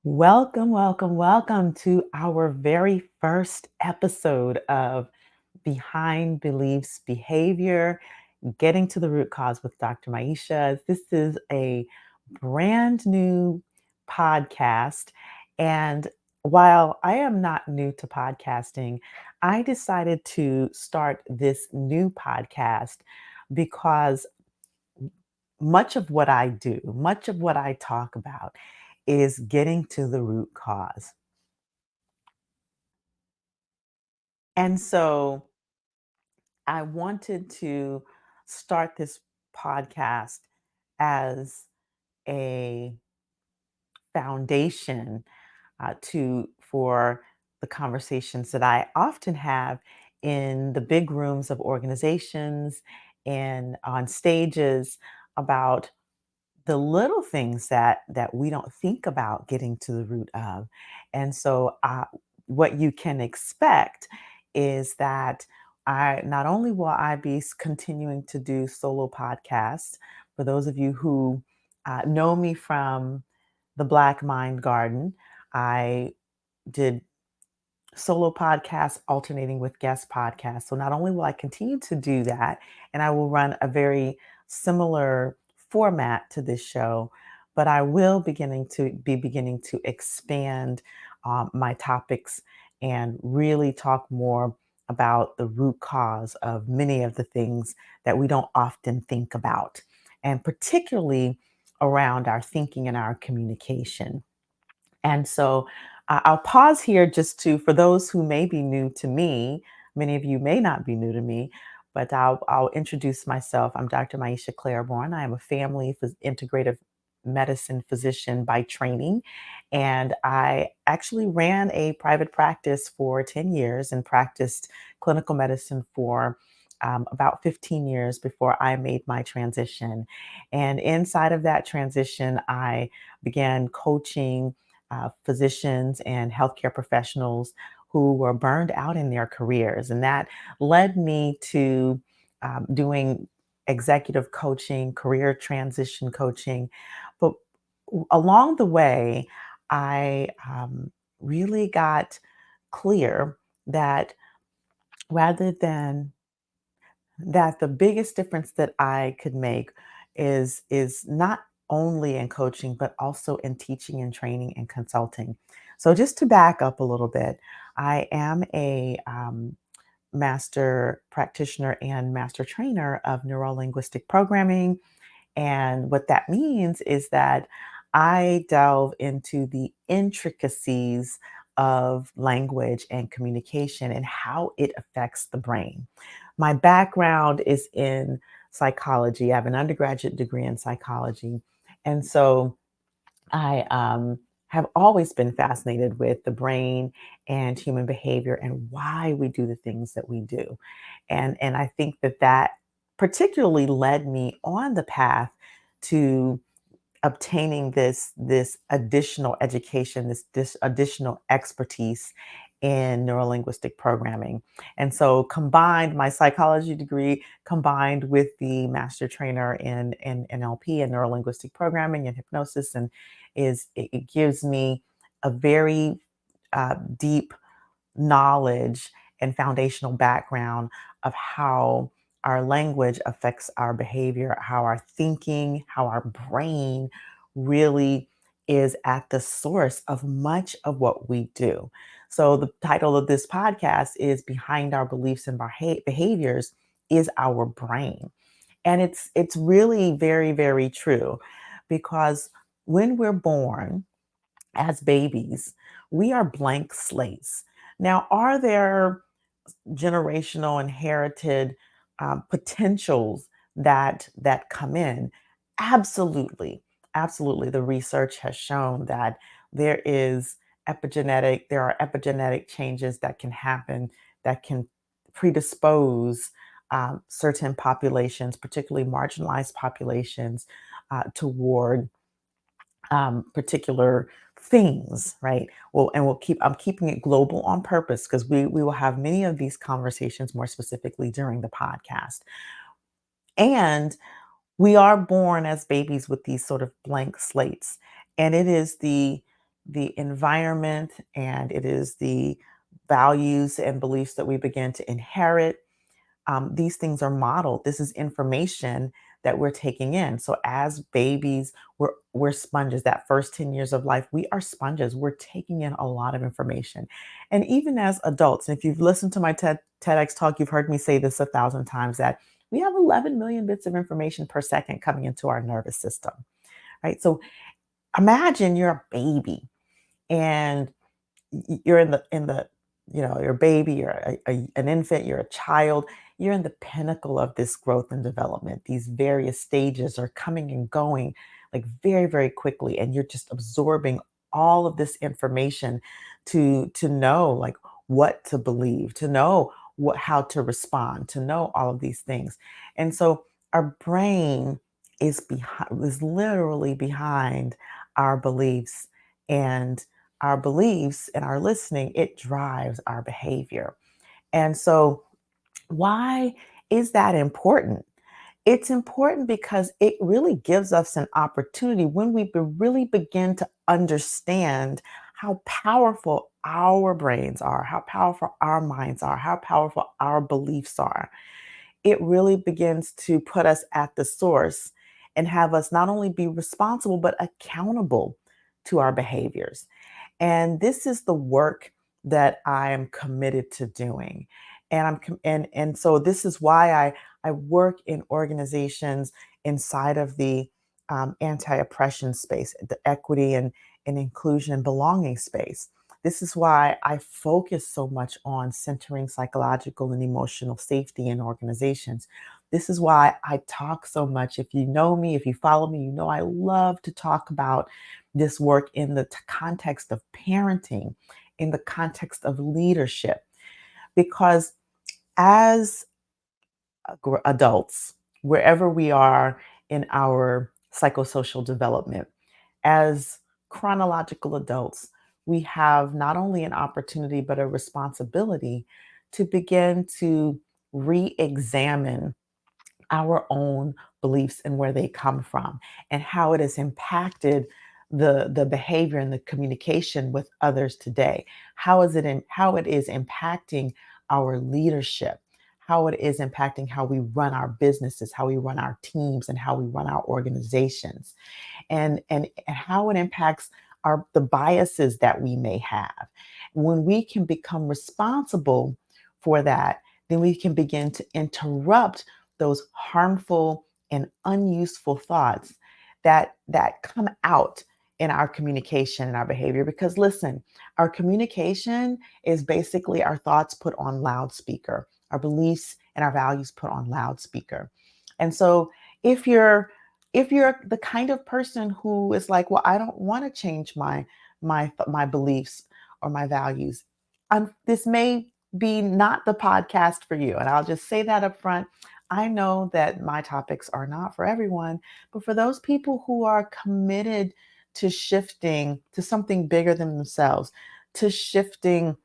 Welcome, welcome, welcome to our very first episode of Behind Beliefs Behavior, Getting to the Root Cause with Dr. Maiysha. This is a brand new podcast. And while I am not new to podcasting, I decided to start this new podcast because much of what I do, much of what I talk about is getting to the root cause. And so I wanted to start this podcast as a foundation to for the conversations that I often have in the big rooms of organizations and on stages about the little things that we don't think about getting to the root of. And so what you can expect is that I not only will I be continuing to do solo podcasts for those of you who know me from the Black Mind Garden. I did solo podcasts alternating with guest podcasts. So not only will I continue to do that, and I will run a very similar format to this show, but I will beginning to expand my topics and really talk more about the root cause of many of the things that we don't often think about, and particularly around our thinking and our communication. And so I'll pause here just for those who may be new to me, many of you may not be new to me, but I'll introduce myself. I'm Dr. Maiysha Clairborne. I am a integrative medicine physician by training. And I actually ran a private practice for 10 years and practiced clinical medicine for about 15 years before I made my transition. And inside of that transition, I began coaching physicians and healthcare professionals who were burned out in their careers. And that led me to doing executive coaching, career transition coaching. But along the way, I really got clear that rather than that the biggest difference that I could make is not only in coaching but also in teaching and training and consulting. So just to back up a little bit, I am a master practitioner and master trainer of neuro linguistic programming, and what that means is that I delve into the intricacies of language and communication and how it affects the brain. My background is in psychology. I have an undergraduate degree in psychology. And so I have always been fascinated with the brain and human behavior and why we do the things that we do. And I think that particularly led me on the path to obtaining this additional education, this additional expertise in neurolinguistic programming. And so combined my psychology degree combined with the master trainer in NLP and neurolinguistic programming and hypnosis, and it gives me a very deep knowledge and foundational background of how our language affects our behavior, how our thinking, how our brain really is at the source of much of what we do. So, the title of this podcast is Behind Our Beliefs and Behaviors is Our Brain. And it's really very, very true because when we're born, as babies, we are blank slates. Now, are there generational inherited potentials that come in? Absolutely, absolutely. The research has shown that there are epigenetic changes that can happen that can predispose certain populations, particularly marginalized populations, toward particular things, right? Well, and I'm keeping it global on purpose because we will have many of these conversations more specifically during the podcast. And we are born as babies with these sort of blank slates, and it is the environment, and it is the values and beliefs that we begin to inherit. These things are modeled. This is information that we're taking in. So as babies, we're sponges. That first 10 years of life, we are sponges. We're taking in a lot of information. And even as adults, and if you've listened to my TEDx talk, you've heard me say this 1,000 times, that we have 11 million bits of information per second coming into our nervous system, right? So imagine you're a baby and you're in the you're a baby, you're an infant, you're a child, you're in the pinnacle of this growth and development. These various stages are coming and going like very, very quickly, and you're just absorbing all of this information to know like what to believe, to know what how to respond, to know all of these things. And so our brain is literally behind our beliefs, and our beliefs and our listening, it drives our behavior. And so, why is that important? It's important because it really gives us an opportunity when we really begin to understand how powerful our brains are, how powerful our minds are, how powerful our beliefs are. It really begins to put us at the source and have us not only be responsible, but accountable to our behaviors. And this is the work that I am committed to doing. And and so this is why I work in organizations inside of the anti-oppression space, the equity and inclusion and belonging space. This is why I focus so much on centering psychological and emotional safety in organizations. This is why I talk so much. If you know me, if you follow me, you know I love to talk about this work in the context of parenting, in the context of leadership, because as adults, wherever we are in our psychosocial development, as chronological adults, we have not only an opportunity, but a responsibility to begin to re examine our own beliefs and where they come from and how it has impacted the behavior and the communication with others today. How it is impacting our leadership, how it is impacting how we run our businesses, how we run our teams, and how we run our organizations, and how it impacts the biases that we may have. When we can become responsible for that, then we can begin to interrupt those harmful and unuseful thoughts that come out in our communication and our behavior. Because listen, our communication is basically our thoughts put on loudspeaker, our beliefs and our values put on loudspeaker. And so if you're if you're the kind of person who is like, well, I don't want to change my beliefs or my values, this may be not the podcast for you. And I'll just say that up front. I know that my topics are not for everyone, but for those people who are committed to shifting to something bigger than themselves, to shifting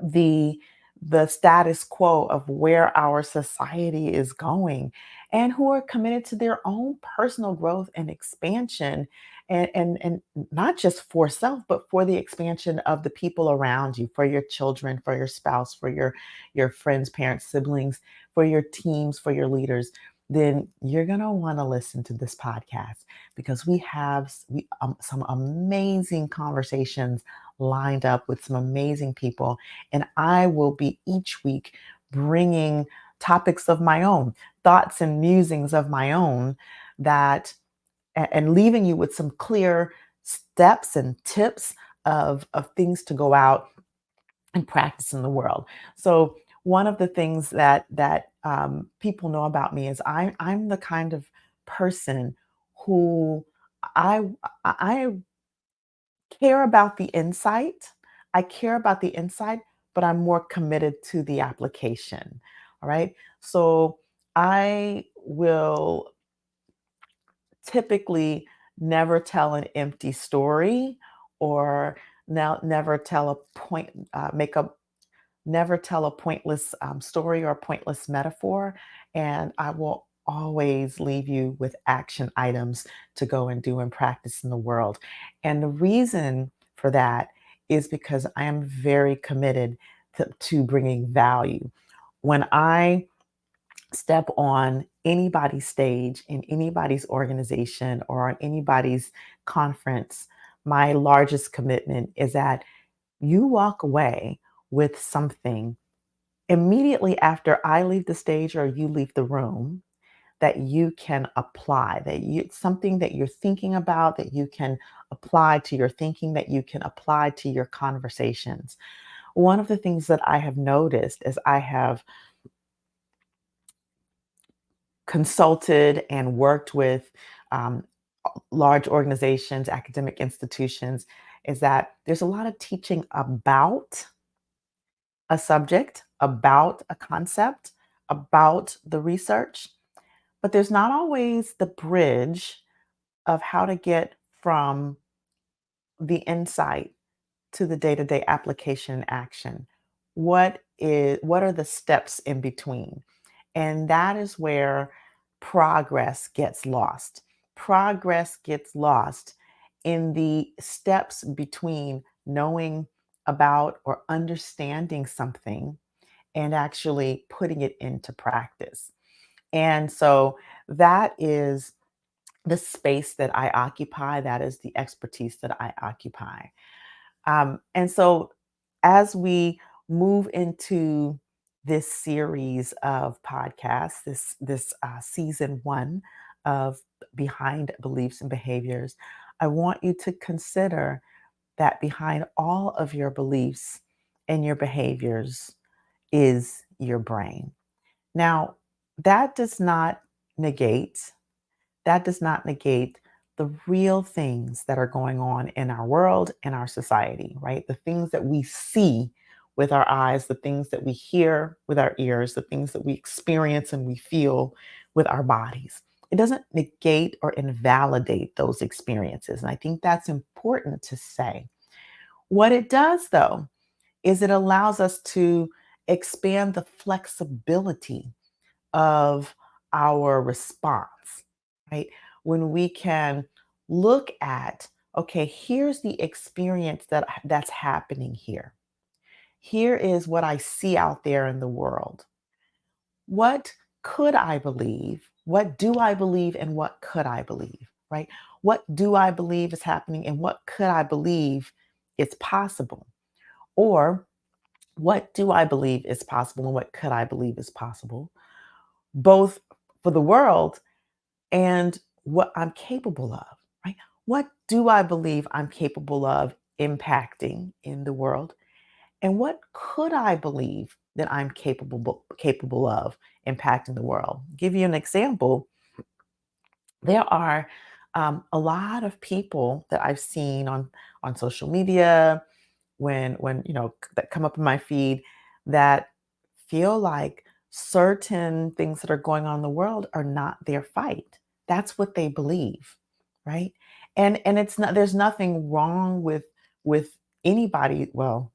the the status quo of where our society is going, and who are committed to their own personal growth and expansion, and not just for self but for the expansion of the people around you, for your children, for your spouse, for your friends, parents, siblings, for your teams, for your leaders. Then you're going to want to listen to this podcast, because we have some amazing conversations lined up with some amazing people. And I will be each week bringing topics of my own, thoughts and musings of my own, that and leaving you with some clear steps and tips of things to go out and practice in the world. So one of the things that people know about me is I'm the kind of person who I I care about the insight. I care about the insight, but I'm more committed to the application. All right. So I will typically never tell an empty story, or now never tell a point, make a never tell a pointless story or a pointless metaphor. And I will always leave you with action items to go and do and practice in the world. And the reason for that is because I am very committed to bringing value. When I step on anybody's stage in anybody's organization or on anybody's conference, my largest commitment is that you walk away with something immediately after I leave the stage or you leave the room that you can apply, that you something that you're thinking about that you can apply to your thinking, that you can apply to your conversations. One of the things that I have noticed as I have consulted and worked with um, large organizations, academic institutions, is that there's a lot of teaching about a subject, about a concept, about the research, but there's not always the bridge of how to get from the insight to the day-to-day application and action. What are the steps in between? And that is where progress gets lost. Progress gets lost in the steps between knowing about or understanding something and actually putting it into practice. And so that is the space that I occupy, that is the expertise that I occupy. And so as we move into this series of podcasts, this season one of Behind Beliefs and Behaviors, I want you to consider that behind all of your beliefs and your behaviors is your brain. Now, that does not negate that does not negate the real things that are going on in our world and our society, right? The things that we see with our eyes, the things that we hear with our ears, the things that we experience and we feel with our bodies. It doesn't negate or invalidate those experiences. And I think that's important to say. What it does, though, is it allows us to expand the flexibility of our response, right? When we can look at, okay, here's the experience that's happening here. Here is what I see out there in the world. What could I believe? What do I believe and what could I believe, right? What do I believe is happening and what could I believe is possible? Or what do I believe is possible and what could I believe is possible? Both for the world and what I'm capable of, right? What do I believe I'm capable of impacting in the world? And what could I believe that I'm capable of impacting the world? Give you an example. There are a lot of people that I've seen on social media when that come up in my feed that feel like certain things that are going on in the world are not their fight. That's what they believe, right? And it's not there's nothing wrong with anybody. Well,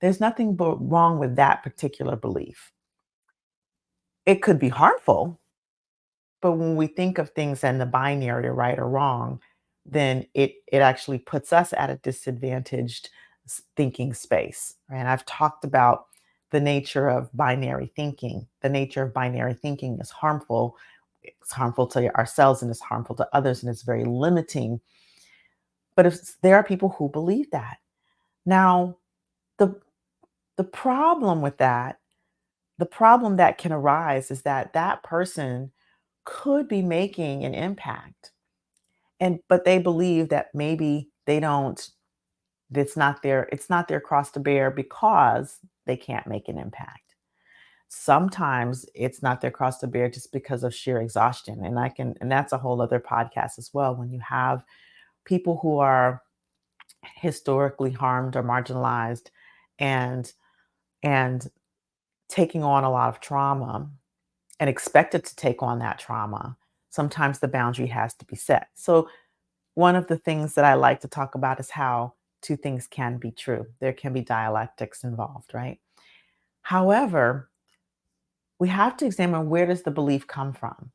there's nothing wrong with that particular belief. It could be harmful, but when we think of things in the binary, right or wrong, then it actually puts us at a disadvantaged thinking space. Right? And I've talked about the nature of binary thinking. The nature of binary thinking is harmful. It's harmful to ourselves and it's harmful to others and it's very limiting. But if there are people who believe that. Now, the the problem with that, the problem that can arise is that that person could be making an impact and but they believe that maybe they don't it's not their cross to bear because they can't make an impact. Sometimes it's not their cross to bear just because of sheer exhaustion, and that's a whole other podcast as well. When you have people who are historically harmed or marginalized and and taking on a lot of trauma and expected to take on that trauma, sometimes the boundary has to be set. So one of the things that I like to talk about is how two things can be true. There can be dialectics involved, right? However, we have to examine, where does the belief come from?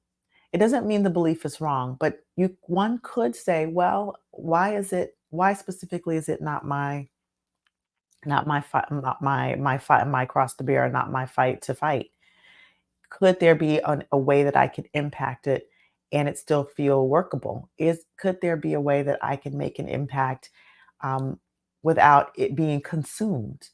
It doesn't mean the belief is wrong, but one could say, well, why specifically is it not my fight, my cross to bear, not my fight to fight? Could there be a way that I could impact it and it still feel workable? Could there be a way that I can make an impact um, without it being consumed?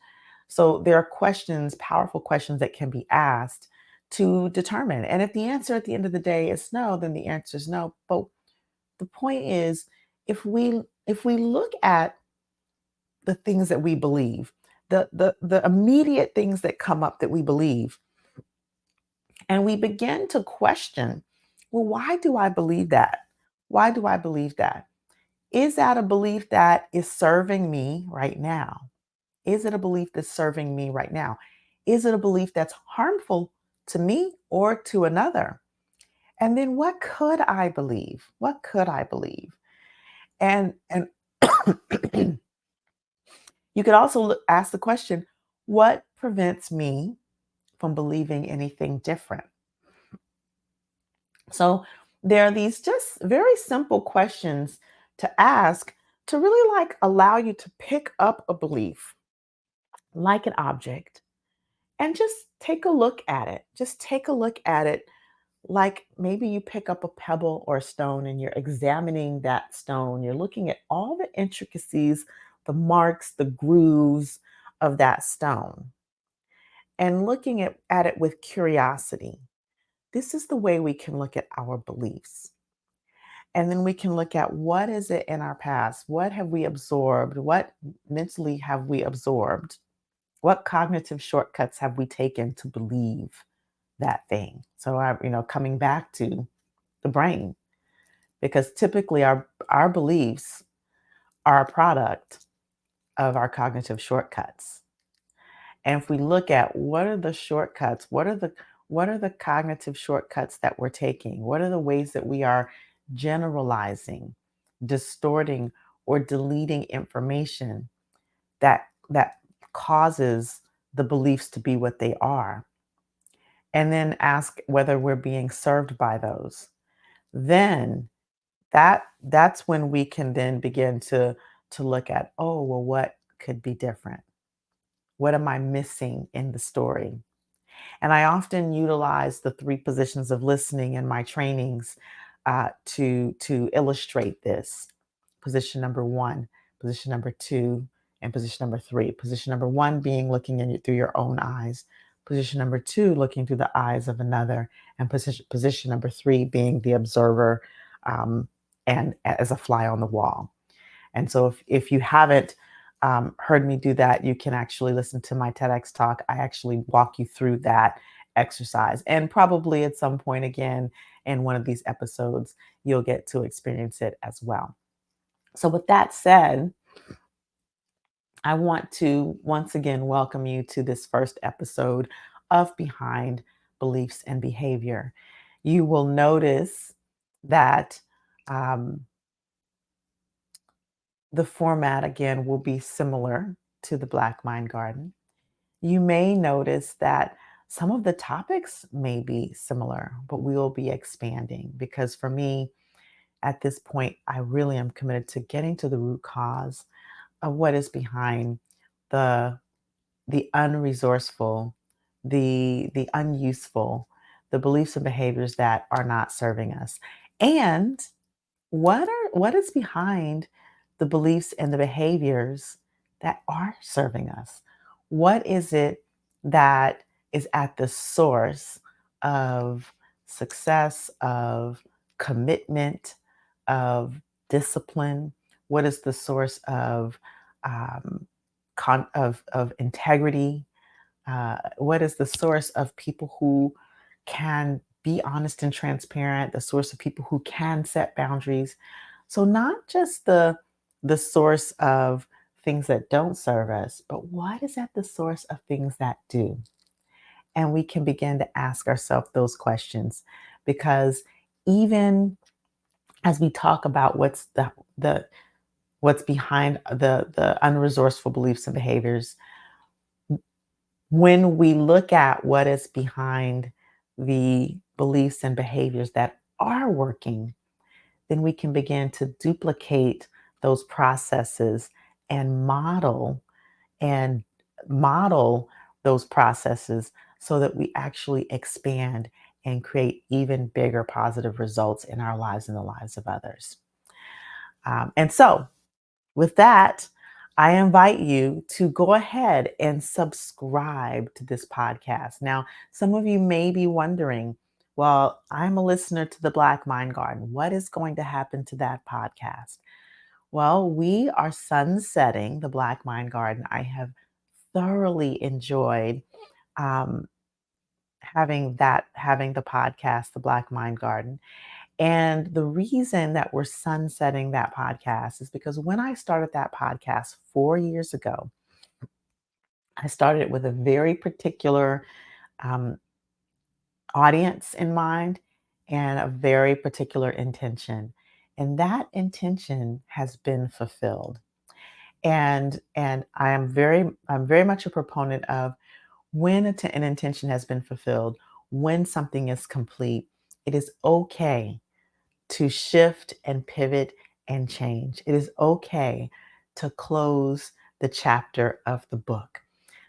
So there are questions, powerful questions that can be asked to determine. And if the answer at the end of the day is no, then the answer is no. But the point is, if we look at the things that we believe, the immediate things that come up that we believe, and we begin to question, well, why do I believe that? Why do I believe that? Is that a belief that is serving me right now? Is it a belief that's serving me right now? Is it a belief that's harmful to me or to another? And then what could I believe? What could I believe? And you could also ask the question, what prevents me from believing anything different? So there are these just very simple questions to ask to really like allow you to pick up a belief like an object and just take a look at it. Just take a look at it like maybe you pick up a pebble or a stone and you're examining that stone. You're looking at all the intricacies, the marks, the grooves of that stone and looking at it with curiosity. This is the way we can look at our beliefs. And then we can look at what is it in our past? What have we absorbed? What mentally have we absorbed? What cognitive shortcuts have we taken to believe that thing? So coming back to the brain, because typically our beliefs are a product of our cognitive shortcuts. And if we look at what are the shortcuts, what are the cognitive shortcuts that we're taking? What are the ways that we are generalizing, distorting, or deleting information that causes the beliefs to be what they are? And then ask whether we're being served by those. Then that's when we can then begin to look at, oh, well, what could be different? What am I missing in the story? And I often utilize the three positions of listening in my trainings to illustrate this. Position number one, position number two, and position number three. Position number one being looking through your own eyes. Position number two, looking through the eyes of another, and position number three being the observer um, and as a fly on the wall. And so if you haven't heard me do that, you can actually listen to my TEDx talk. I actually walk you through that exercise. And probably at some point again in one of these episodes, you'll get to experience it as well. So, with that said, I want to once again welcome you to this first episode of Behind Beliefs and Behavior. You will notice that. Um, The format again will be similar to the Black Mind Garden. You may notice that some of the topics may be similar, but we will be expanding because for me, at this point, I really am committed to getting to the root cause of what is behind the unresourceful, the unuseful, the beliefs and behaviors that are not serving us. And what is behind the beliefs and the behaviors that are serving us? What is it that is at the source of success, of commitment, of discipline? What is the source of um, of integrity? What is the source of people who can be honest and transparent, the source of people who can set boundaries? So not just the source of things that don't serve us, but what is at the source of things that do? And we can begin to ask ourselves those questions because even as we talk about the what's behind the unresourceful beliefs and behaviors, when we look at what is behind the beliefs and behaviors that are working, then we can begin to duplicate those processes and and model those processes so that we actually expand and create even bigger positive results in our lives and the lives of others. And so, with that, I invite you to go ahead and subscribe to this podcast. Now, some of you may be wondering, well, I'm a listener to the Black Mind Garden. What is going to happen to that podcast? Well, we are sunsetting the Black Mind Garden. I have thoroughly enjoyed um, having the podcast, the Black Mind Garden. And the reason that we're sunsetting that podcast is because when I started that podcast 4 years ago, I started it with a very particular um, audience in mind and a very particular intention. And that intention has been fulfilled. And I'm very much a proponent of when an intention has been fulfilled, when something is complete, it is okay to shift and pivot and change. It is okay to close the chapter of the book.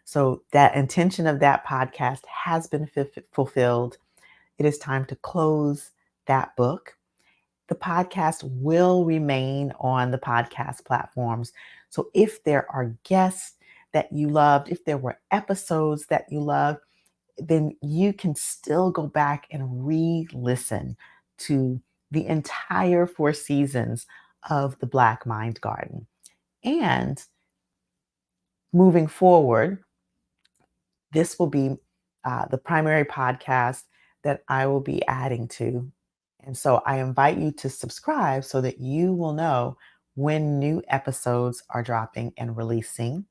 So that intention of that podcast has been fulfilled. It is time to close that book. The podcast will remain on the podcast platforms. So if there are guests that you loved, if there were episodes that you loved, then you can still go back and re-listen to the entire 4 seasons of the Black Mind Garden. And moving forward, this will be the primary podcast that I will be adding to. And so I invite you to subscribe so that you will know when new episodes are dropping and releasing.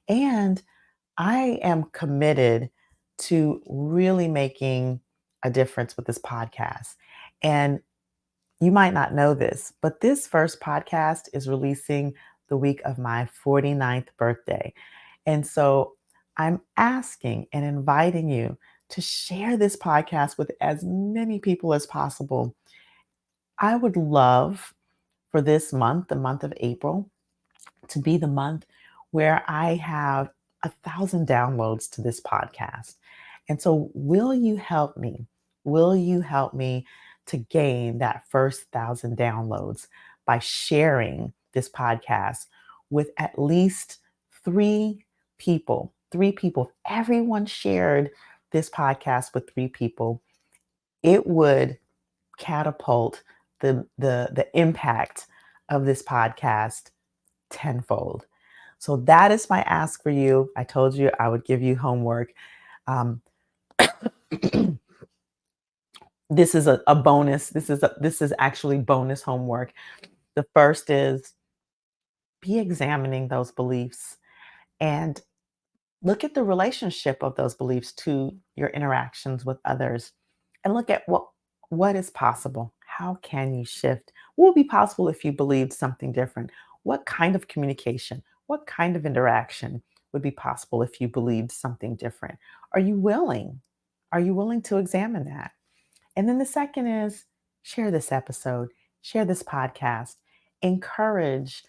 And I am committed to really making a difference with this podcast. And you might not know this, but this first podcast is releasing the week of my 49th birthday. And so I'm asking and inviting you to share this podcast with as many people as possible. I would love for this month, the month of April, to be the month where I have 1,000 downloads to this podcast. And so, will you help me? Will you help me to gain that first 1,000 downloads by sharing this podcast with at least three people? If everyone shared this podcast with three people, it would catapult the impact of this podcast tenfold. So that is my ask for you. I told you I would give you homework. Um, this is a bonus. This is actually bonus homework. The first is be examining those beliefs and look at the relationship of those beliefs to your interactions with others, and look at what is possible. How can you shift? What would be possible if you believed something different? What kind of communication, what kind of interaction would be possible if you believed something different? Are you willing? Are you willing to examine that? And then the second is share this episode, share this podcast, encourage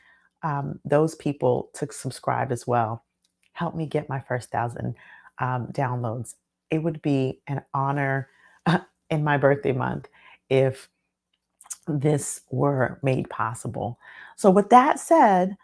those people to subscribe as well. Help me get my first 1,000 downloads. It would be an honor in my birthday month if this were made possible. So, with that said,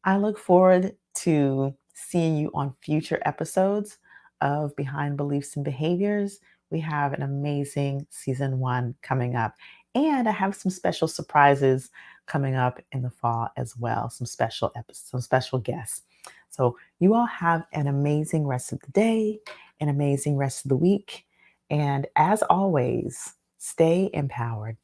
I look forward to seeing you on future episodes of Behind Beliefs and Behaviors. We have an amazing season 1 coming up, and I have some special surprises coming up in the fall as well. Some special episodes, some special guests. So, you all have an amazing rest of the day, an amazing rest of the week. And as always, stay empowered.